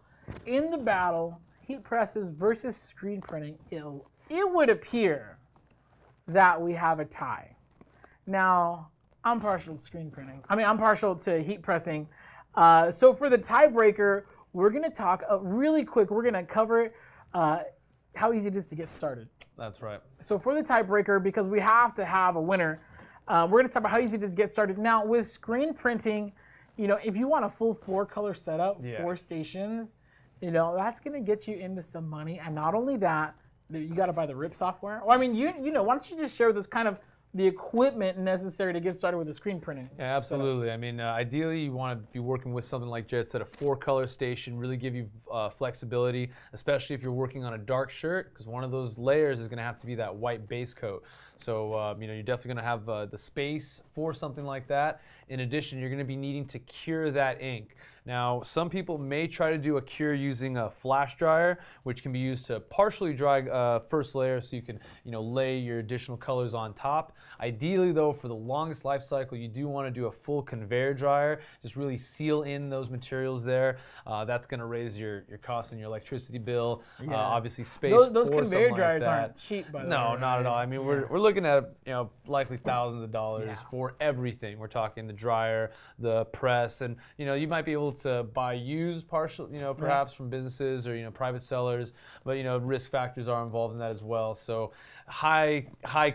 in the battle, heat presses versus screen printing, it would appear that we have a tie. Now, I'm partial to screen printing. I'm partial to heat pressing. So for the tiebreaker, we're going to talk really quick. We're going to cover how easy it is to get started. That's right. So for the tiebreaker, because we have to have a winner, we're going to talk about how easy it is to get started. Now, with screen printing, if you want a full 4-color setup, 4 stations, that's going to get you into some money. And not only that, you got to buy the RIP software. Well, why don't you just share with us kind of the equipment necessary to get started with the screen printing? Yeah, absolutely. Ideally, you want to be working with something like Jared said, a 4-color station, really give you flexibility, especially if you're working on a dark shirt, because one of those layers is going to have to be that white base coat. So, you're definitely going to have the space for something like that. In addition, you're going to be needing to cure that ink. Now, some people may try to do a cure using a flash dryer, which can be used to partially dry first layer so you can, lay your additional colors on top. Ideally, though, for the longest life cycle, you do want to do a full conveyor dryer, just really seal in those materials there. That's going to raise your cost and your electricity bill. Yes. Obviously, space those for conveyor like dryers that. aren't cheap, by the way. No, not at all. We're looking at likely thousands of dollars for everything. We're talking the dryer, the press, and you might be able to buy used partial, perhaps from businesses or private sellers, but risk factors are involved in that as well. So high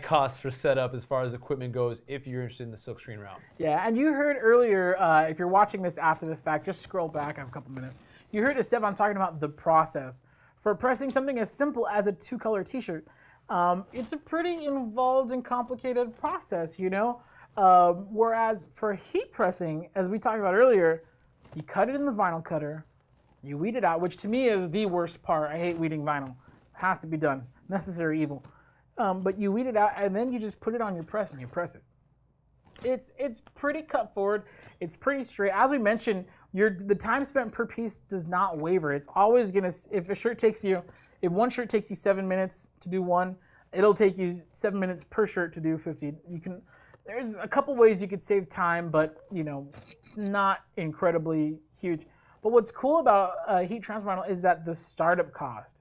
cost for setup as far as equipment goes if you're interested in the silkscreen route. Yeah, and you heard earlier, if you're watching this after the fact, just scroll back a couple minutes. You heard Esteban talking about the process for pressing something as simple as a 2-color t-shirt. It's a pretty involved and complicated process, whereas for heat pressing, as we talked about earlier, you cut it in the vinyl cutter, you weed it out, which to me is the worst part. I hate weeding vinyl. It has to be done. Necessary evil. But you weed it out, and then you just put it on your press, and you press it. It's pretty cut forward. It's pretty straight. As we mentioned, the time spent per piece does not waver. It's always going to, if one shirt takes you 7 minutes to do one, it'll take you 7 minutes per shirt to do 50. There's a couple ways you could save time, but it's not incredibly huge. But what's cool about heat transfer vinyl is that the startup cost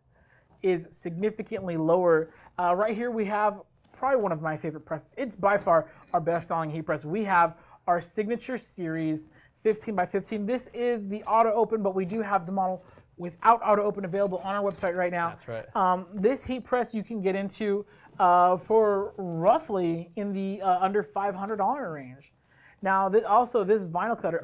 is significantly lower. Right here we have probably one of my favorite presses. It's by far our best-selling heat press. We have our signature series 15x15. This is the auto open, but we do have the model without auto open available on our website right now. That's right. This heat press you can get into for roughly in the under $500 range. Now, this vinyl cutter,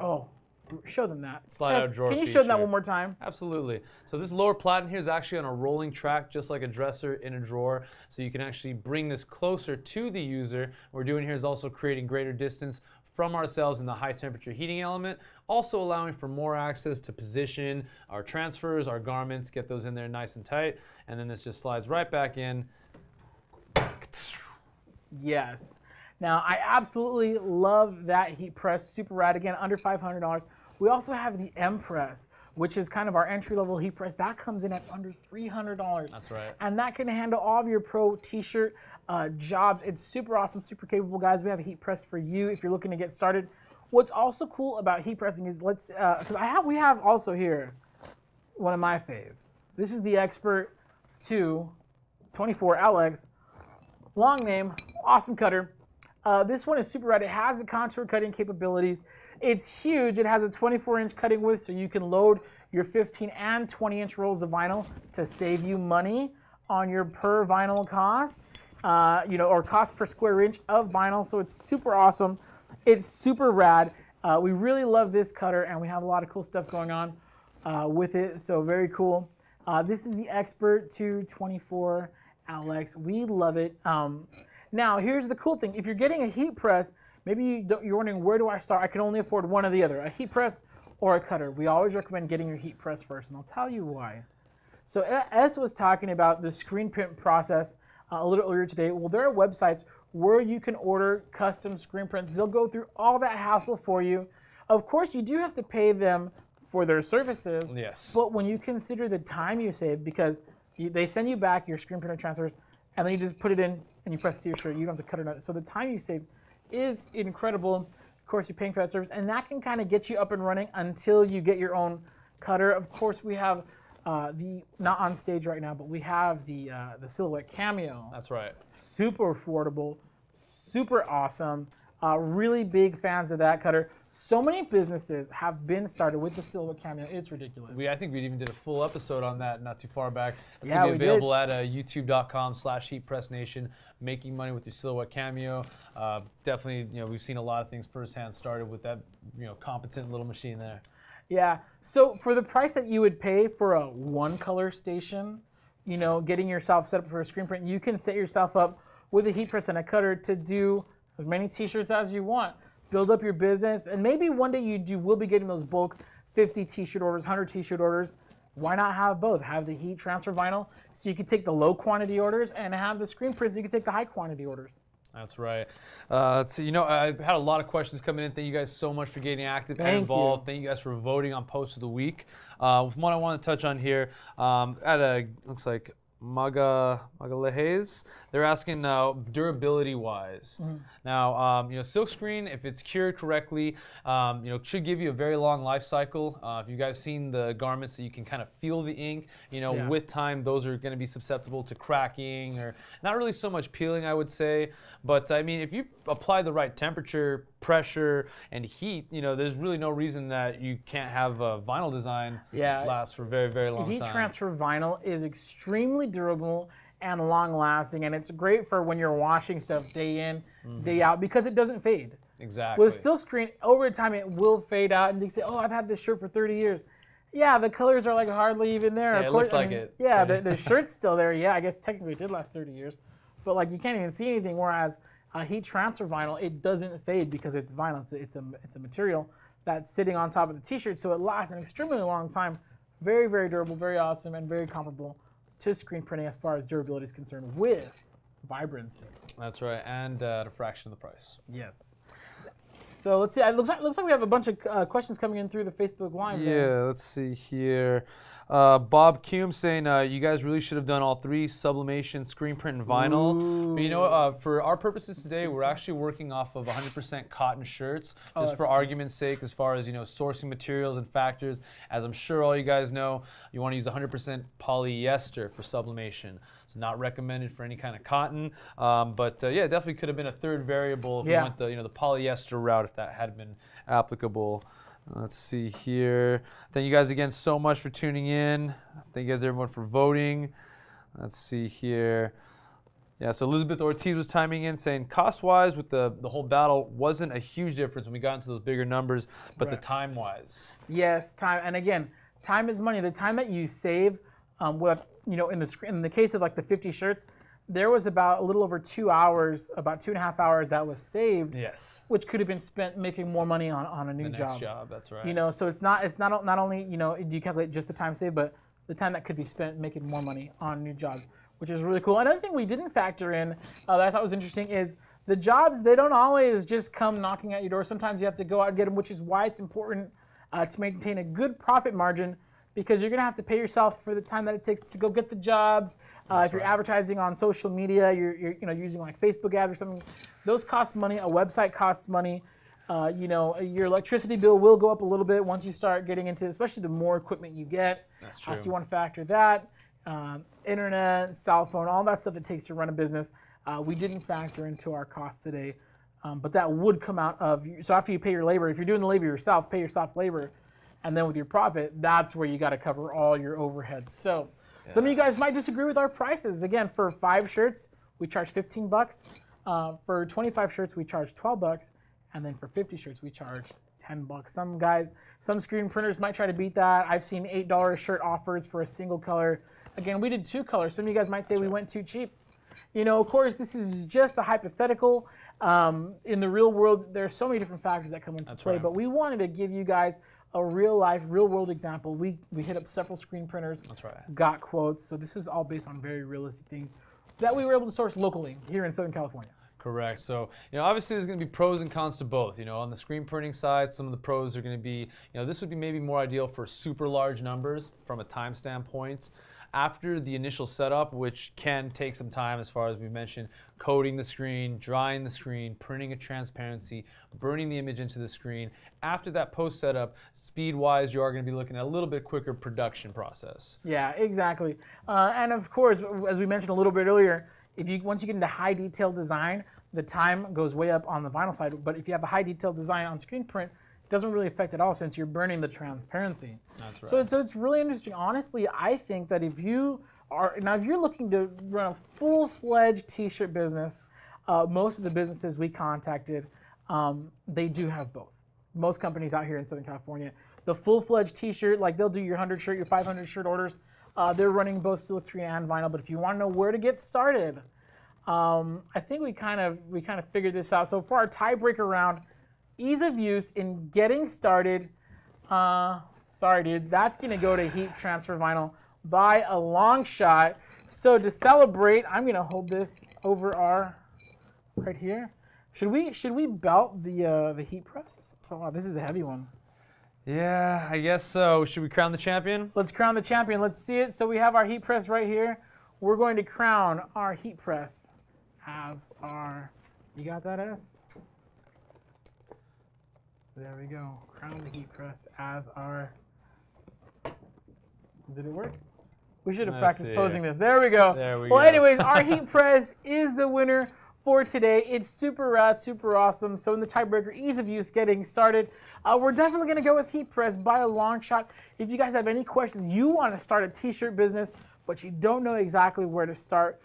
show them that. Slide out drawer Can you feature. show them that one more time? Absolutely. So this lower platen here is actually on a rolling track, just like a dresser in a drawer. So you can actually bring this closer to the user. What we're doing here is also creating greater distance from ourselves in the high temperature heating element, also allowing for more access to position our transfers, our garments, get those in there nice and tight. And then this just slides right back in. Yes. Now, I absolutely love that heat press. Super rad. Again, under $500. We also have the M press, which is kind of our entry-level heat press. That comes in at under $300. That's right. And that can handle all of your pro t-shirt jobs. It's super awesome, super capable, guys. We have a heat press for you if you're looking to get started. What's also cool about heat pressing is we have also here one of my faves. This is the Expert 2 24 LX. Long name, awesome cutter. This one is super rad. It has the contour cutting capabilities. It's huge. It has a 24-inch cutting width, so you can load your 15 and 20-inch rolls of vinyl to save you money on your per vinyl cost, or cost per square inch of vinyl. So it's super awesome. It's super rad. We really love this cutter, and we have a lot of cool stuff going on with it. So very cool. This is the Expert 224 Alex. We love it. Now, here's the cool thing. If you're getting a heat press, maybe you're wondering, where do I start? I can only afford one or the other, a heat press or a cutter. We always recommend getting your heat press first, and I'll tell you why. So S was talking about the screen print process a little earlier today. Well, there are websites where you can order custom screen prints. They'll go through all that hassle for you. Of course, you do have to pay them for their services. Yes. But when you consider the time you save, because they send you back your screen printer transfers, and then you just put it in and you press to your shirt. You don't have to cut it out. So the time you save is incredible. Of course, you're paying for that service, and that can kind of get you up and running until you get your own cutter. Of course, we have not on stage right now, but we have the Silhouette Cameo. That's right. Super affordable, super awesome. Really big fans of that cutter. So many businesses have been started with the Silhouette Cameo. It's ridiculous. I think we even did a full episode on that not too far back. It's Yeah, going to be available did. at youtube.com/HeatPressNation. Making money with your Silhouette Cameo. Definitely, we've seen a lot of things firsthand started with that, competent little machine there. Yeah. So for the price that you would pay for a one-color station, getting yourself set up for a screen print, you can set yourself up with a heat press and a cutter to do as many T-shirts as you want. Build up your business, and maybe one day you will be getting those bulk 50 T-shirt orders, 100 T-shirt orders. Why not have both? Have the heat transfer vinyl, so you can take the low quantity orders, and have the screen prints, so you can take the high quantity orders. That's right. Let's see. I've had a lot of questions coming in. Thank you guys so much for getting active and involved. Thank you guys for voting on Post of the Week. One I want to touch on here, looks like Magalehes. They're asking durability-wise. Now, silkscreen, if it's cured correctly, should give you a very long life cycle. If you guys seen the garments that you can kind of feel the ink, with time, those are going to be susceptible to cracking or not really so much peeling, I would say. But I mean, if you apply the right temperature, pressure, and heat, there's really no reason that you can't have a vinyl design last for a very, very long time. Heat transfer vinyl is extremely durable and long-lasting, and it's great for when you're washing stuff day in, day out, because it doesn't fade. Exactly. With silkscreen, over time it will fade out, and you say, "Oh, I've had this shirt for 30 years." Yeah, the colors are like hardly even there. Yeah, it looks like it. Yeah, the shirt's still there. Yeah, I guess technically it did last 30 years, but like you can't even see anything. Whereas heat transfer vinyl, it doesn't fade because it's vinyl. It's a material that's sitting on top of the T-shirt, so it lasts an extremely long time. Very, very durable, very awesome, and very comparable to screen printing as far as durability is concerned, with vibrancy. That's right, and at a fraction of the price. Yes. So let's see. It looks like we have a bunch of questions coming in through the Facebook Live. Yeah, let's see here. Bob Kuhn saying you guys really should have done all three: sublimation, screen print, and vinyl. But for our purposes today, we're actually working off of 100% cotton shirts, just for argument's sake, as far as sourcing materials and factors. As I'm sure all you guys know, you want to use 100% polyester for sublimation. It's not recommended for any kind of cotton, but yeah, it definitely could have been a third variable if we went the polyester route, if that had been applicable. Let's see here. Thank you guys again so much for tuning in. Thank you guys everyone for voting. Let's see here. Yeah, so Elizabeth Ortiz was chiming in saying cost-wise with the whole battle wasn't a huge difference when we got into those bigger numbers, but the time-wise. Yes, time. And again, time is money. The time that you save, in the case of like the 50 shirts, there was about a little over 2 hours, about 2.5 hours that was saved. Yes. Which could have been spent making more money on a new job. The next job, that's right. So it's not only do you calculate just the time saved, but the time that could be spent making more money on new jobs, which is really cool. Another thing we didn't factor in that I thought was interesting is the jobs. They don't always just come knocking at your door. Sometimes you have to go out and get them, which is why it's important to maintain a good profit margin, because you're going to have to pay yourself for the time that it takes to go get the jobs. If you're advertising on social media, you're using like Facebook ads or something, those cost money. A website costs money. Your electricity bill will go up a little bit once you start getting into, especially the more equipment you get. That's true. So you want to factor that. Internet, cell phone, all that stuff it takes to run a business. We didn't factor into our costs today. But that would come out of, so after you pay your labor, if you're doing the labor yourself, pay your soft labor, and then with your profit, that's where you got to cover all your overheads. So some of you guys might disagree with our prices. Again, for 5 shirts, we charge 15 bucks. For 25 shirts, we charge 12 bucks. And then for 50 shirts, we charge 10 bucks. Some screen printers might try to beat that. I've seen $8 shirt offers for a single color. Again, we did 2 colors. Some of you guys might say we went too cheap. You know, of course, this is just a hypothetical. In the real world, there are so many different factors that come into play, but we wanted to give you guys a real-life, real-world example. We hit up several screen printers, got quotes, so this is all based on very realistic things that we were able to source locally here in Southern California. Correct. So, obviously there's going to be pros and cons to both. On the screen printing side, some of the pros are going to be, this would be maybe more ideal for super large numbers from a time standpoint. After the initial setup, which can take some time as far as we mentioned, coating the screen, drying the screen, printing a transparency, burning the image into the screen. After that post setup, speed-wise, you are going to be looking at a little bit quicker production process. Yeah, exactly. And of course, as we mentioned a little bit earlier, once you get into high detail design, the time goes way up on the vinyl side. But if you have a high detail design on screen print, it doesn't really affect at all since you're burning the transparency. That's right. So it's really interesting. Honestly, I think that if you're looking to run a full-fledged t-shirt business, most of the businesses we contacted, they do have both. Most companies out here in Southern California, the full-fledged t-shirt, like they'll do your 100 shirt, your 500 shirt orders. They're running both silkscreen and vinyl. But if you want to know where to get started, I think we kind of figured this out. So for our tiebreaker round, ease of use in getting started. Sorry, dude, that's gonna go to Heat Transfer Vinyl by a long shot. So to celebrate, I'm gonna hold this over our right here. Should we belt the heat press? Oh wow, this is a heavy one. Yeah, I guess so. Should we crown the champion? Let's crown the champion. Let's see it. So we have our heat press right here. We're going to crown our heat press as our. You got that, S? There we go. Crown the heat press as our. Did it work? We should have practiced posing this. There we go. There we go. Well, anyways, our heat press is the winner for today. It's super rad, super awesome. So in the tiebreaker, ease of use, getting started, we're definitely going to go with heat press by a long shot. If you guys have any questions, you want to start a t-shirt business, but you don't know exactly where to start,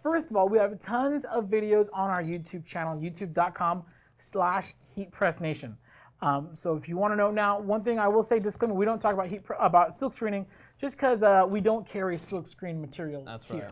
first of all, we have tons of videos on our YouTube channel, youtube.com/HeatPressNation. So if you want to know now, one thing I will say, disclaimer, we don't talk about silk screening just because we don't carry silk screen materials here.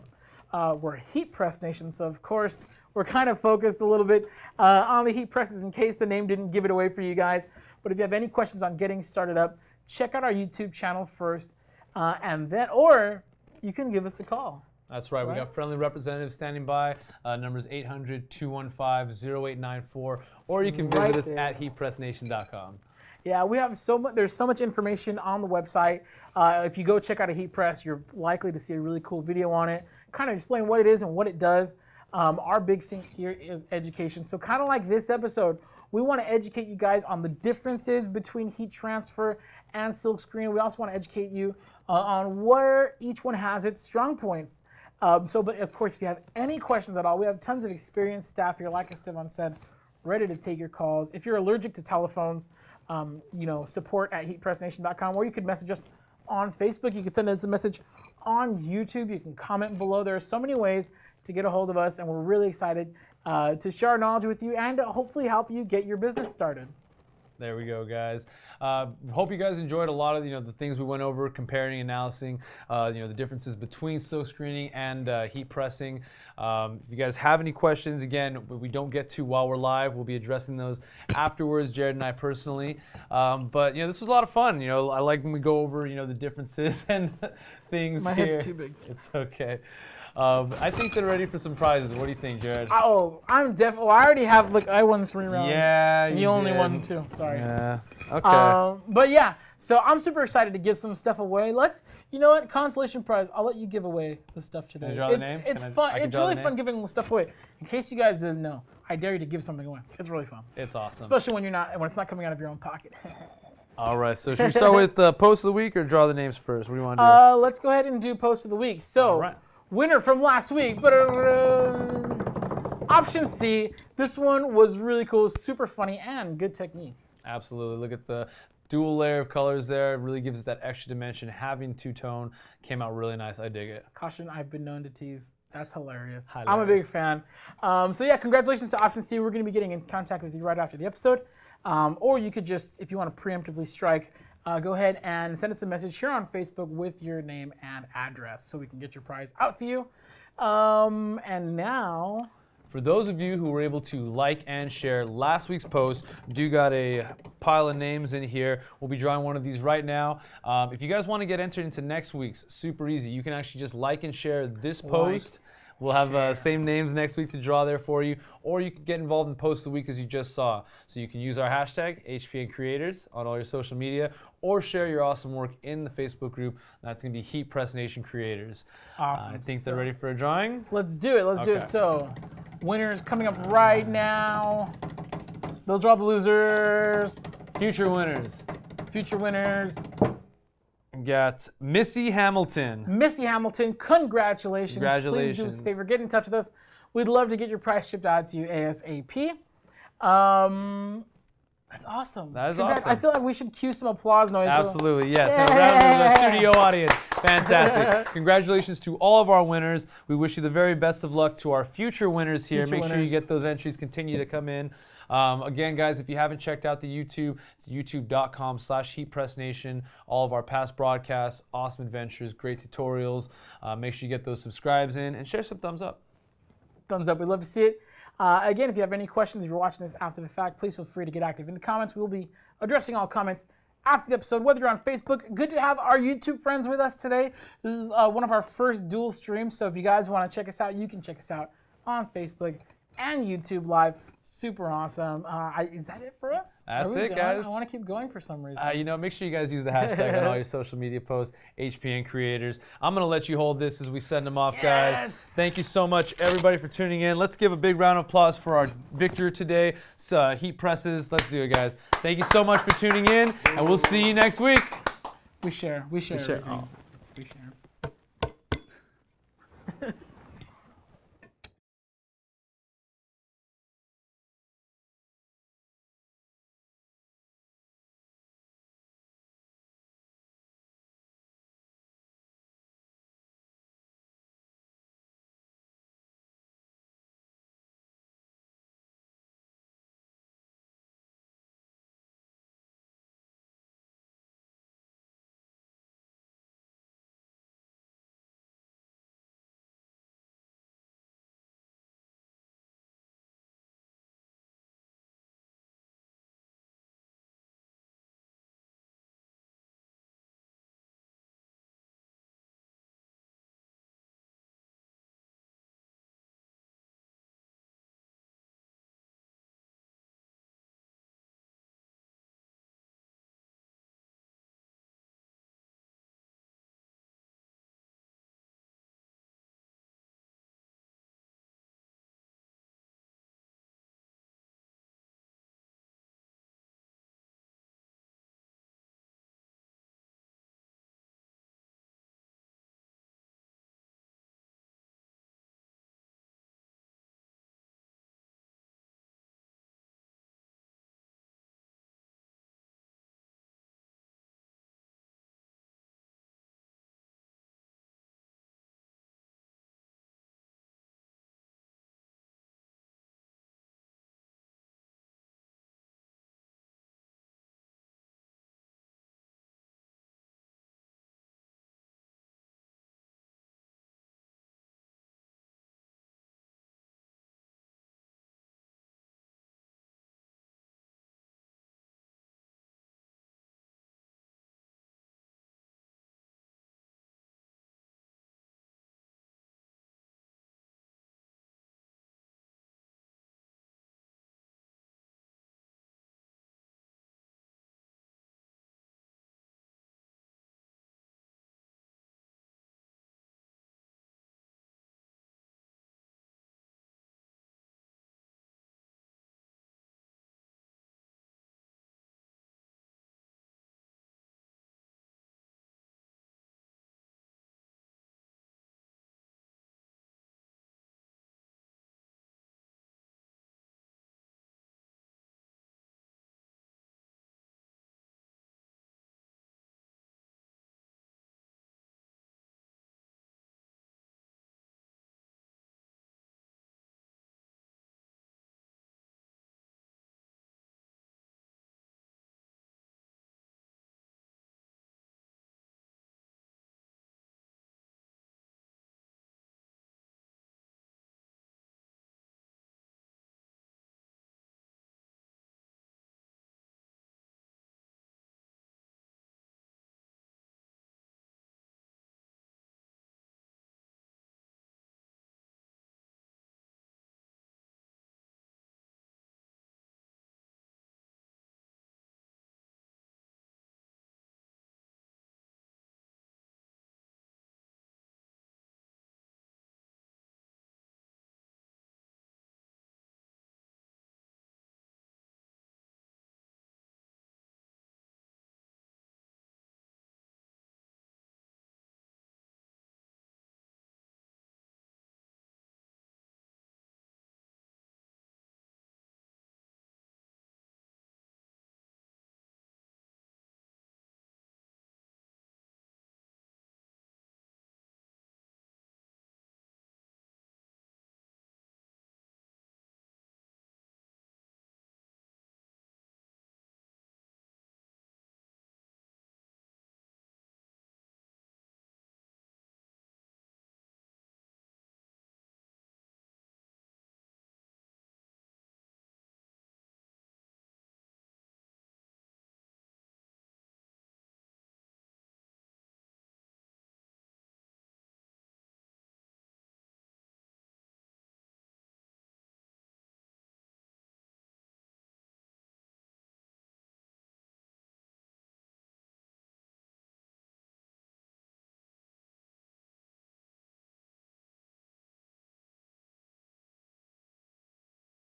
We're Heat Press Nation, so of course we're kind of focused a little bit on the heat presses in case the name didn't give it away for you guys. But if you have any questions on getting started up, check out our YouTube channel first, and then, or you can give us a call. That's right. We got friendly representatives standing by. Numbers 800-215-0894, or you can visit us at HeatPressNation.com. Yeah, we have so much. There's so much information on the website. If you go check out a heat press, you're likely to see a really cool video on it, kind of explain what it is and what it does. Our big thing here is education. So kind of like this episode, we want to educate you guys on the differences between heat transfer and silk screen. We also want to educate you on where each one has its strong points. But of course, if you have any questions at all, we have tons of experienced staff here, like Esteban said, ready to take your calls. If you're allergic to telephones, support at HeatPressNation.com, or you could message us on Facebook. You can send us a message on YouTube. You can comment below. There are so many ways to get a hold of us, and we're really excited to share our knowledge with you and to hopefully help you get your business started. There we go, guys. Hope you guys enjoyed a lot of the things we went over, comparing, analyzing, the differences between silk screening and heat pressing. If you guys have any questions, again, we don't get to while we're live. We'll be addressing those afterwards, Jared and I personally. But this was a lot of fun. I like when we go over the differences and things. My head's too big. It's okay. I think they're ready for some prizes. What do you think, Jared? Oh, I'm definitely. Well, I already have. Look, I won 3 rounds. Yeah, you only won 2. Sorry. Yeah. Okay. But yeah, so I'm super excited to give some stuff away. You know what? Consolation prize. I'll let you give away the stuff today. Can I draw the name? It's fun. It's really fun giving stuff away. In case you guys didn't know, I dare you to give something away. It's really fun. It's awesome. Especially when it's not coming out of your own pocket. All right. So should we start with post of the week or draw the names first? What do you want to do? Let's go ahead and do post of the week. So. All right. Winner from last week. I'm Option C, this one was really cool, super funny, and good technique. Absolutely. Look at the dual layer of colors there. It really gives it that extra dimension. Having two-tone came out really nice. I dig it. Caution, I've been known to tease. That's hilarious. Hilarious. I'm a big fan. So yeah, congratulations to Option C. We're going to be getting in contact with you right after the episode. Or you could just, if you want to preemptively strike, go ahead and send us a message here on Facebook with your name and address so we can get your prize out to you. And now... For those of you who were able to like and share last week's post, do got a pile of names in here. We'll be drawing one of these right now. If you guys want to get entered into next week's, super easy. You can actually just like and share this post. We'll have same names next week to draw there for you, or you can get involved in Post of the Week as you just saw. So you can use our hashtag, HPN Creators, on all your social media, or share your awesome work in the Facebook group. That's going to be HeatPressNation Creators. Awesome. I think they're ready for a drawing. Let's do it. Let's do it. So, winners coming up right now. Those are all the losers. Future winners. Future winners. We got Missy Hamilton. Missy Hamilton, congratulations. Congratulations. Please do us a favor, get in touch with us. We'd love to get your prize shipped out to you ASAP. That's awesome. That is awesome. I feel like we should cue some applause noise. Absolutely, yes. So round of the studio audience. Fantastic. Congratulations to all of our winners. We wish you the very best of luck to our future winners here. Make sure you get those entries. Continue to come in. Again, guys, if you haven't checked out the YouTube, it's youtube.com/HeatPressNation. All of our past broadcasts, awesome adventures, great tutorials. Make sure you get those subscribes in and share some thumbs up. Thumbs up. We'd love to see it. Again, if you have any questions, if you're watching this after the fact, please feel free to get active in the comments. We will be addressing all comments after the episode, whether you're on Facebook. Good to have our YouTube friends with us today. This is one of our first dual streams, so if you guys want to check us out, you can check us out on Facebook and YouTube Live. Super awesome. Is that it for us? That's it, guys. I want to keep going for some reason. Make sure you guys use the hashtag on all your social media posts, HPN Creators. I'm going to let you hold this as we send them off, guys. Thank you so much, everybody, for tuning in. Let's give a big round of applause for our victor today, Heat Presses. Let's do it, guys. Thank you so much for tuning in, and we'll see you next week. We share. We share. We share.